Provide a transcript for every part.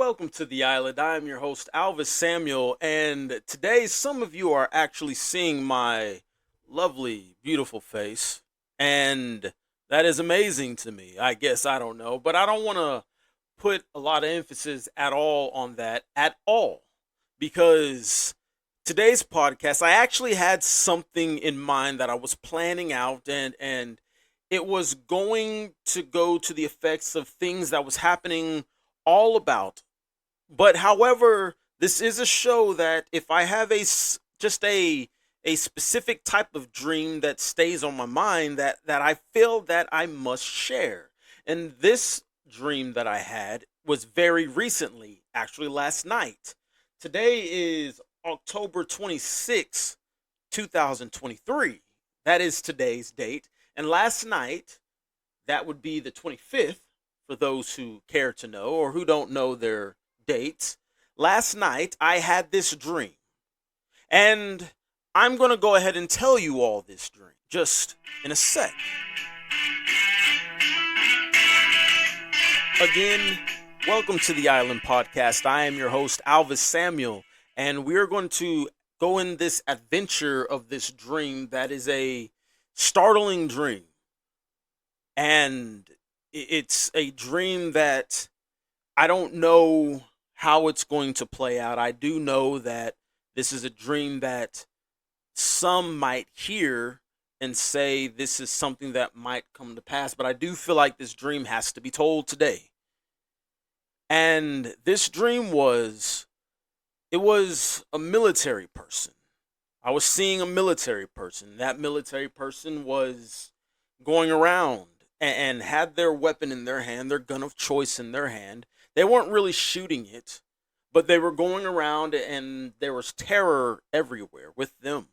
welcome to the island. I am your host, Alvis Samuel, and today some of you are actually seeing my lovely, beautiful face, and that is amazing to me. I guess I don't know, but I don't want to put a lot of emphasis at all on that at all because today's podcast, I actually had something in mind that I was planning out, and it was going to go to the effects of things that was happening all about. But however, this is a show that if I have just a specific type of dream that stays on my mind that I feel that I must share. And this dream that I had was very recently, actually last night. Today is October 26th, 2023. That is today's date. And last night, that would be the 25th for those who care to know or who don't know their dates. Last night, I had this dream. And I'm going to go ahead and tell you all this dream just in a sec. Again, welcome to the Island Podcast. I am your host, Alvis Samuel, and we are going to go in this adventure of this dream that is a startling dream. And it's a dream that I don't know how it's going to play out. I do know that this is a dream that some might hear and say this is something that might come to pass, but I do feel like this dream has to be told today. And this dream it was a military person. I was seeing a military person. That military person was going around and had their weapon in their hand, their gun of choice in their hand. They weren't really shooting it, but they were going around and there was terror everywhere with them.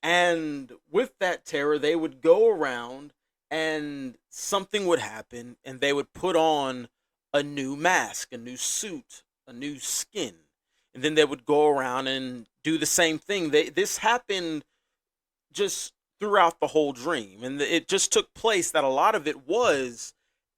And with that terror, they would go around and something would happen and they would put on a new mask, a new suit, a new skin. And then they would go around and do the same thing. This happened just throughout the whole dream. And it just took place that a lot of it was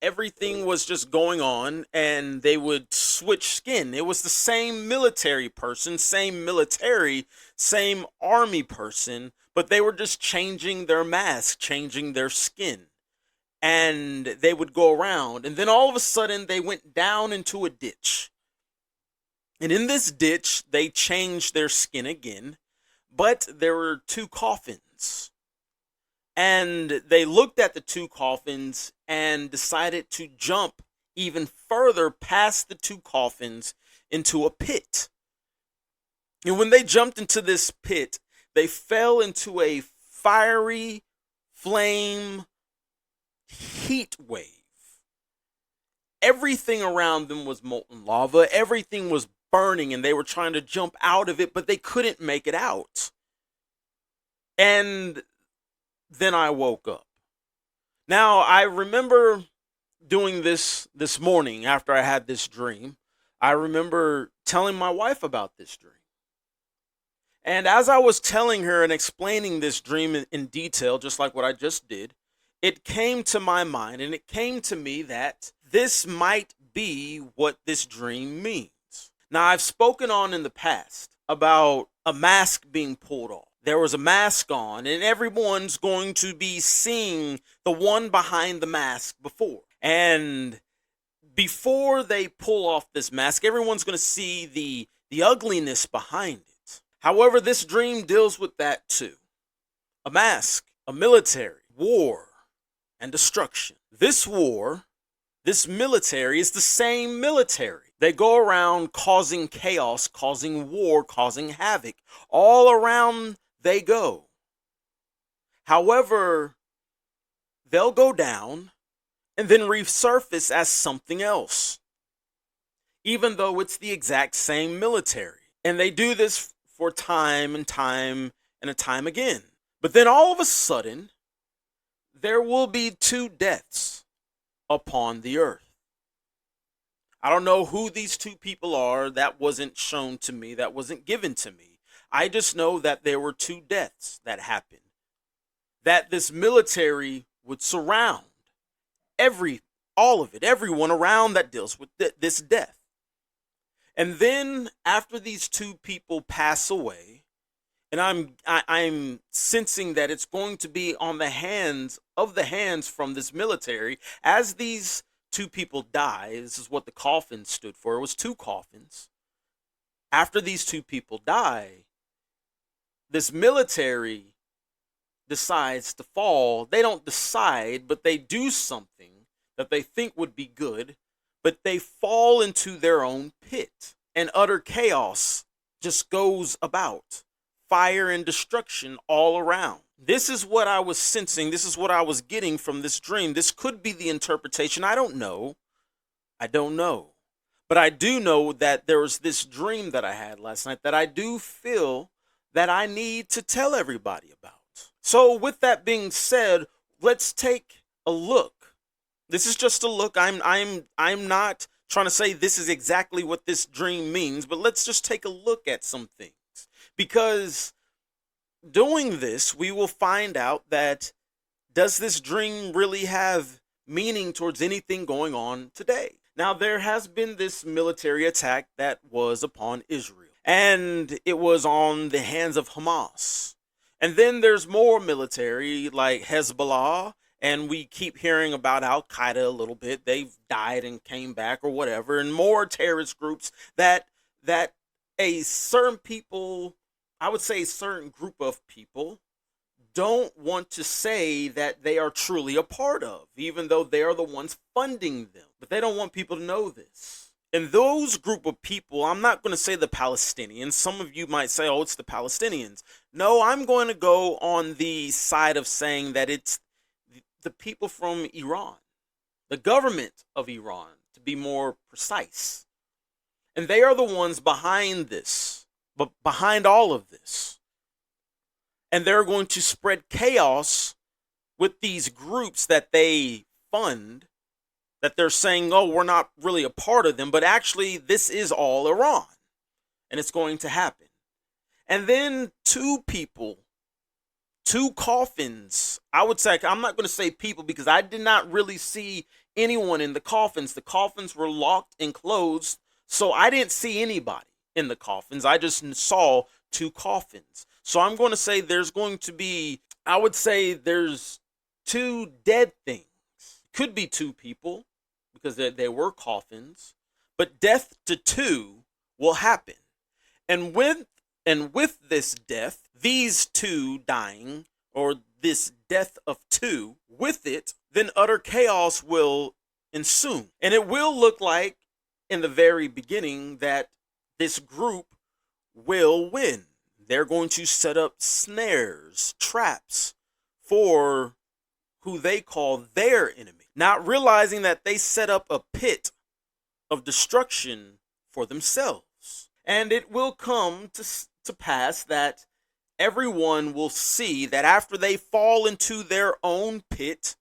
everything was just going on and they would switch skin. It was the same military person, same military, same army person, but they were just changing their mask, changing their skin. And they would go around. And then all of a sudden they went down into a ditch. And in this ditch, they changed their skin again, but there were two coffins. And they looked at the two coffins and decided to jump even further past the two coffins into a pit. And when they jumped into this pit, they fell into a fiery flame heat wave. Everything around them was molten lava. Everything was burning and they were trying to jump out of it, but they couldn't make it out. And then I woke up. Now, I remember doing this morning after I had this dream. I remember telling my wife about this dream. And as I was telling her and explaining this dream in detail, just like what I just did, it came to my mind and it came to me that this might be what this dream means. Now, I've spoken on in the past about a mask being pulled off. There was a mask on, and everyone's going to be seeing the one behind the mask before. And before they pull off this mask, everyone's going to see the ugliness behind it. However, this dream deals with that too. A mask, a military, war, and destruction. This war, this military is the same military. They go around causing chaos, causing war, causing havoc. All around they go. However, they'll go down and then resurface as something else, even though it's the exact same military. And they do this for time and time and a time again. But then all of a sudden, there will be two deaths upon the earth. I don't know who these two people are. That wasn't shown to me. That wasn't given to me. I just know that there were two deaths that happened. That this military would surround all of it, everyone around that deals with this death. And then after these two people pass away, and I'm sensing that it's going to be on the hands from this military as these two people die. This is what the coffin stood for. It was two coffins. After these two people die, this military decides to fall. They don't decide, but they do something that they think would be good, but they fall into their own pit, and utter chaos just goes about. Fire and destruction all around. This is what I was sensing. This is what I was getting from this dream. This could be the interpretation. I don't know. I don't know. But I do know that there was this dream that I had last night that I do feel that I need to tell everybody about. So with that being said, let's take a look. This is just a look. I'm not trying to say this is exactly what this dream means, but let's just take a look at some things. Because doing this, we will find out that does this dream really have meaning towards anything going on today? Now, there has been this military attack that was upon Israel, and it was on the hands of Hamas. And then there's more military like Hezbollah, and we keep hearing about Al Qaeda a little bit. They've died and came back or whatever, and more terrorist groups that a certain people, I would say a certain group of people, don't want to say that they are truly a part of, even though they are the ones funding them. But they don't want people to know this. And those group of people, I'm not going to say the Palestinians. Some of you might say, oh, it's the Palestinians. No, I'm going to go on the side of saying that it's the people from Iran, the government of Iran, to be more precise. And they are the ones behind this, but behind all of this. And they're going to spread chaos with these groups that they fund, that they're saying, oh, we're not really a part of them, but actually this is all Iran. And it's going to happen. And then two coffins. I would say, I'm not going to say people because I did not really see anyone in the coffins. The coffins were locked and closed, so I didn't see anybody in the coffins. I just saw two coffins. So I'm going to say there's going to be, I would say there's two dead things. Could be two people because they were coffins, but death to two will happen. And with this death, these two dying, or this death of two, with it, then utter chaos will ensue. And it will look like in the very beginning that this group will win. They're going to set up snares, traps for who they call their enemy, not realizing that they set up a pit of destruction for themselves. And it will come to pass that everyone will see that after they fall into their own pit,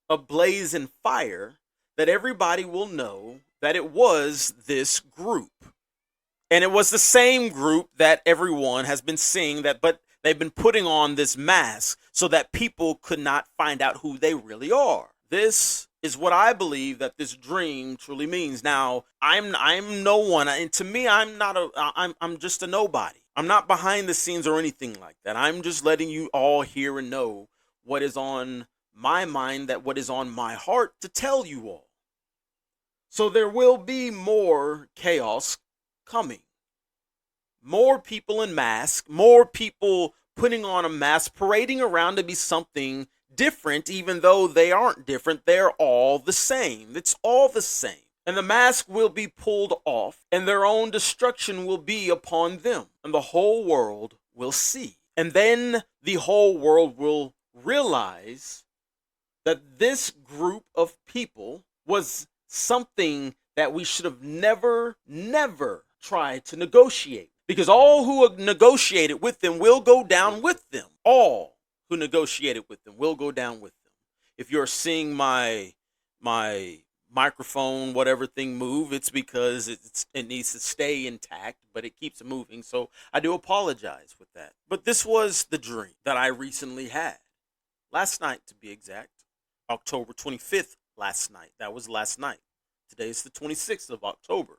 ablaze in fire, that everybody will know that it was this group. And it was the same group that everyone has been seeing, that, but they've been putting on this mask so that people could not find out who they really are. This is what I believe that this dream truly means. Now, I'm no one, and to me, I'm just a nobody. I'm not behind the scenes or anything like that. I'm just letting you all hear and know what is on my mind, that what is on my heart to tell you all. So there will be more chaos coming. More people in masks, more people putting on a mask, parading around to be something different, even though they aren't different. They're all the same. It's all the same. And the mask will be pulled off, and their own destruction will be upon them, and the whole world will see. And then the whole world will realize that this group of people was something that we should have never tried to negotiate. Because all who negotiated with them will go down with them. All who negotiated with them will go down with them. If you're seeing my microphone, whatever thing move, it's because it needs to stay intact, but it keeps moving. So I do apologize with that. But this was the dream that I recently had. Last night, to be exact. October 25th, last night. That was last night. Today is the 26th of October.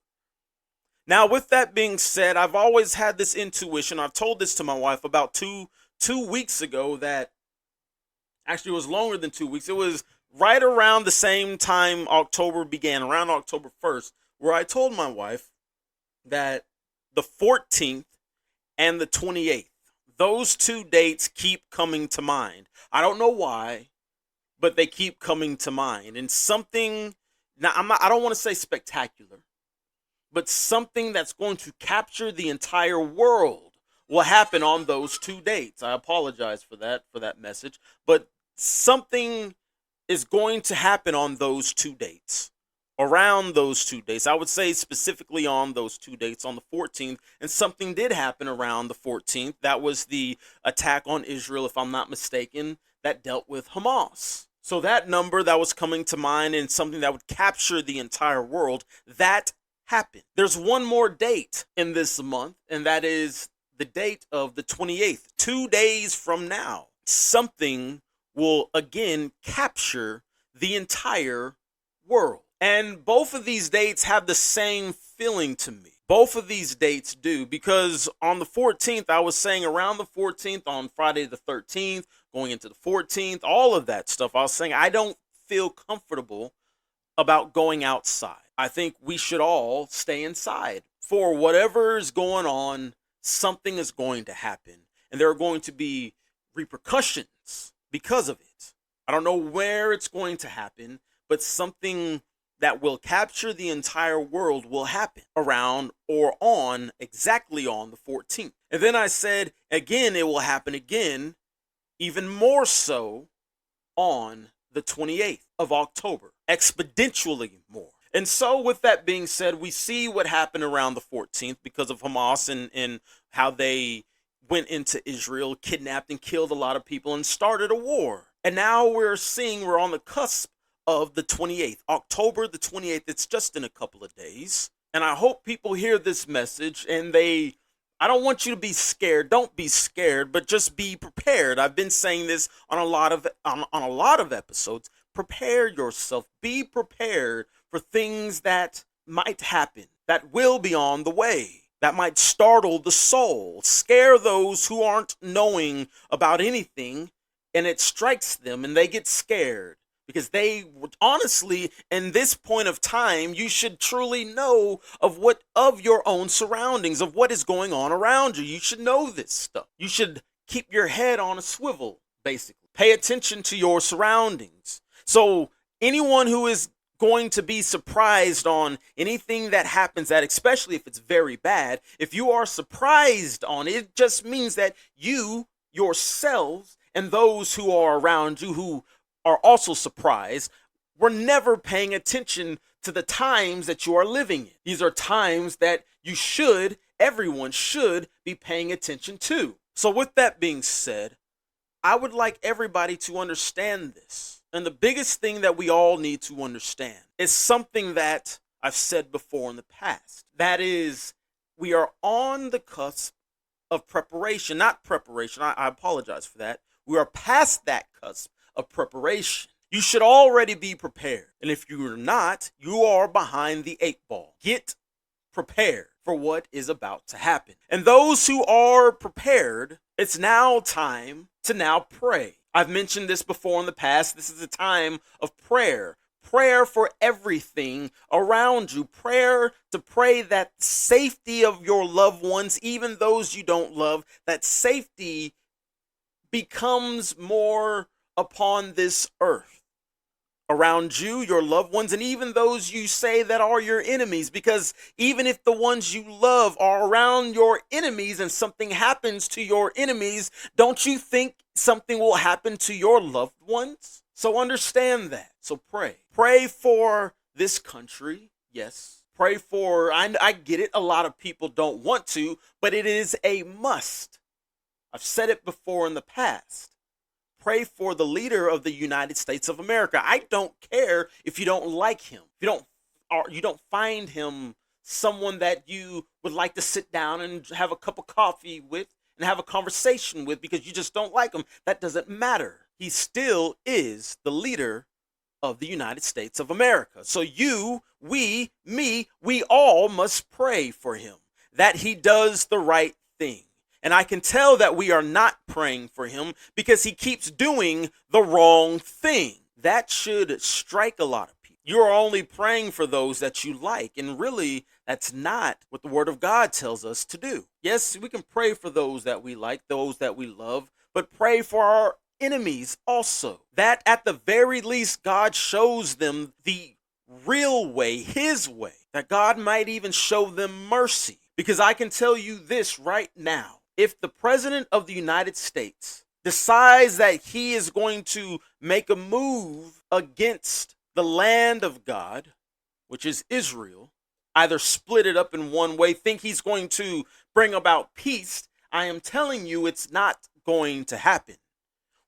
Now, with that being said, I've always had this intuition. I've told this to my wife about two weeks ago that actually it was longer than 2 weeks. It was right around the same time October began, around October 1st, where I told my wife that the 14th and the 28th, those two dates keep coming to mind. I don't know why, but they keep coming to mind. And something, now I don't want to say spectacular, but something that's going to capture the entire world will happen on those two dates. I apologize for that message, but something is going to happen on those two dates. Around those two dates. I would say specifically on those two dates on the 14th, and something did happen around the 14th. That was the attack on Israel, if I'm not mistaken, that dealt with Hamas. So that number that was coming to mind and something that would capture the entire world, that happened. There's one more date in this month, and that is the date of the 28th. 2 days from now, something will again capture the entire world. And both of these dates have the same feeling to me. Both of these dates do, because on the 14th, I was saying around the 14th, on Friday the 13th, going into the 14th, all of that stuff, I was saying I don't feel comfortable about going outside. I think we should all stay inside. For whatever is going on, something is going to happen, and there are going to be repercussions because of it. I don't know where it's going to happen, but something that will capture the entire world will happen around or on exactly on the 14th. And then I said, again, it will happen again, even more so on the 28th of October, exponentially more. And so with that being said, we see what happened around the 14th because of Hamas and how they went into Israel, kidnapped and killed a lot of people and started a war. And now we're on the cusp of the 28th, October the 28th. It's just in a couple of days. And I hope people hear this message and I don't want you to be scared. Don't be scared, but just be prepared. I've been saying this on a lot of episodes. Prepare yourself. Be prepared for things that might happen, that will be on the way, that might startle the soul, scare those who aren't knowing about anything, and it strikes them and they get scared. Because they honestly, in this point of time, you should truly know of your own surroundings, of what is going on around you. You should know this stuff. You should keep your head on a swivel, basically. Pay attention to your surroundings. So anyone who is going to be surprised on anything that happens, that especially if it's very bad, if you are surprised on it, it just means that you yourselves and those who are around you who are also surprised, we're never paying attention to the times that you are living in. These are times that everyone should be paying attention to. So with that being said, I would like everybody to understand this. And the biggest thing that we all need to understand is something that I've said before in the past. That is, we are on the cusp of preparation, not preparation. I apologize for that. We are past that cusp of preparation. You should already be prepared. And if you're not, you are behind the 8 ball. Get prepared for what is about to happen. And those who are prepared, it's now time to now pray. I've mentioned this before in the past. This is a time of prayer. Prayer for everything around you. Prayer to pray that safety of your loved ones, even those you don't love, that safety becomes more upon this earth around you, your loved ones, and even those you say that are your enemies. Because even if the ones you love are around your enemies and something happens to your enemies, don't you think something will happen to your loved ones? So understand that. So pray. Pray for this country. Yes. Pray for, I get it, a lot of people don't want to, but it is a must. I've said it before in the past. Pray for the leader of the United States of America. I don't care if you don't like him. If you don't find him someone that you would like to sit down and have a cup of coffee with and have a conversation with because you just don't like him. That doesn't matter. He still is the leader of the United States of America. So you, we, me, we all must pray for him that he does the right thing. And I can tell that we are not praying for him because he keeps doing the wrong thing. That should strike a lot of people. You're only praying for those that you like. And really, that's not what the Word of God tells us to do. Yes, we can pray for those that we like, those that we love, but pray for our enemies also. That at the very least, God shows them the real way, his way, that God might even show them mercy. Because I can tell you this right now. If the President of the United States decides that he is going to make a move against the land of God, which is Israel, either split it up in one way, think he's going to bring about peace, I am telling you it's not going to happen.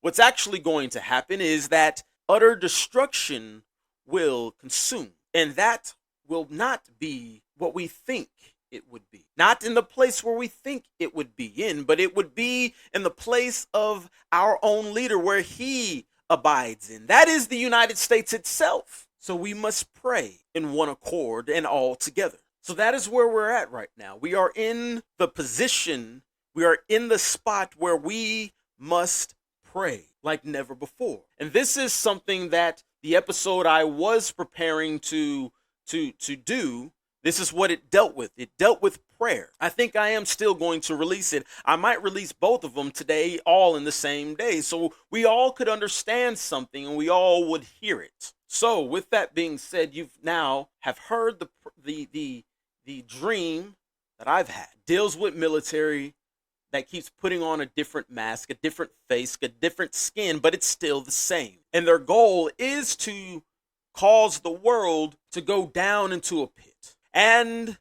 What's actually going to happen is that utter destruction will consume. And that will not be what we think it would be. Not in the place where we think it would be in, but it would be in the place of our own leader where he abides in. That is the United States itself. So we must pray in one accord and all together. So that is where we're at right now. We are in the position, we are in the spot where we must pray like never before. And this is something that the episode I was preparing to do, this is what it dealt with. It dealt with prayer. I think I am still going to release it. I might release both of them today, all in the same day, so we all could understand something and we all would hear it. So with that being said, you've now have heard the dream that I've had. Deals with military that keeps putting on a different mask, a different face, a different skin, but it's still the same. And their goal is to cause the world to go down into a pit. And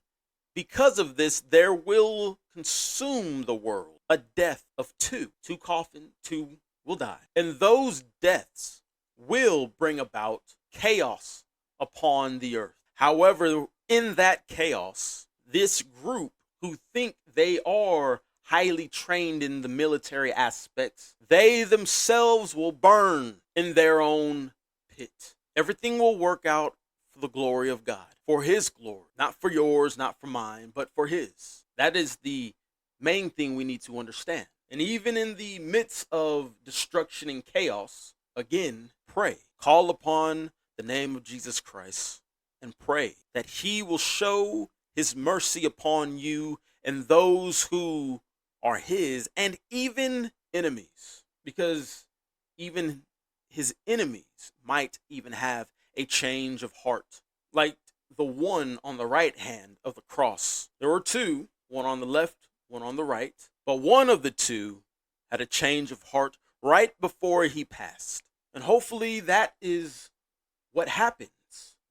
because of this, there will consume the world a death of two. Two coffin, two will die. And those deaths will bring about chaos upon the earth. However, in that chaos, this group who think they are highly trained in the military aspects, they themselves will burn in their own pit. Everything will work out for the glory of God, for his glory, not for yours, not for mine, but for his. That is the main thing we need to understand. And even in the midst of destruction and chaos, again, pray. Call upon the name of Jesus Christ and pray that he will show his mercy upon you and those who are his, and even enemies, because even his enemies might even have a change of heart, like the one on the right hand of the cross. There were two, one on the left, one on the right, but one of the two had a change of heart right before he passed. And hopefully that is what happens.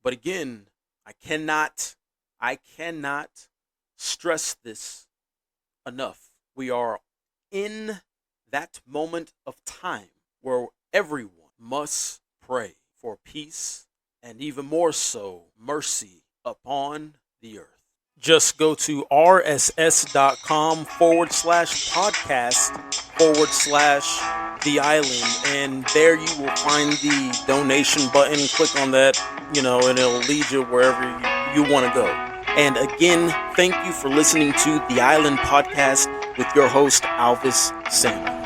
But again, I cannot stress this enough. We are in that moment of time where everyone must pray for peace and even more so mercy upon the earth. Just go to rss.com/podcast/the island, and there you will find the donation button. Click on that, and it'll lead you wherever you want to go. And again, thank you for listening to The Island Podcast with your host, Alvis Samuel.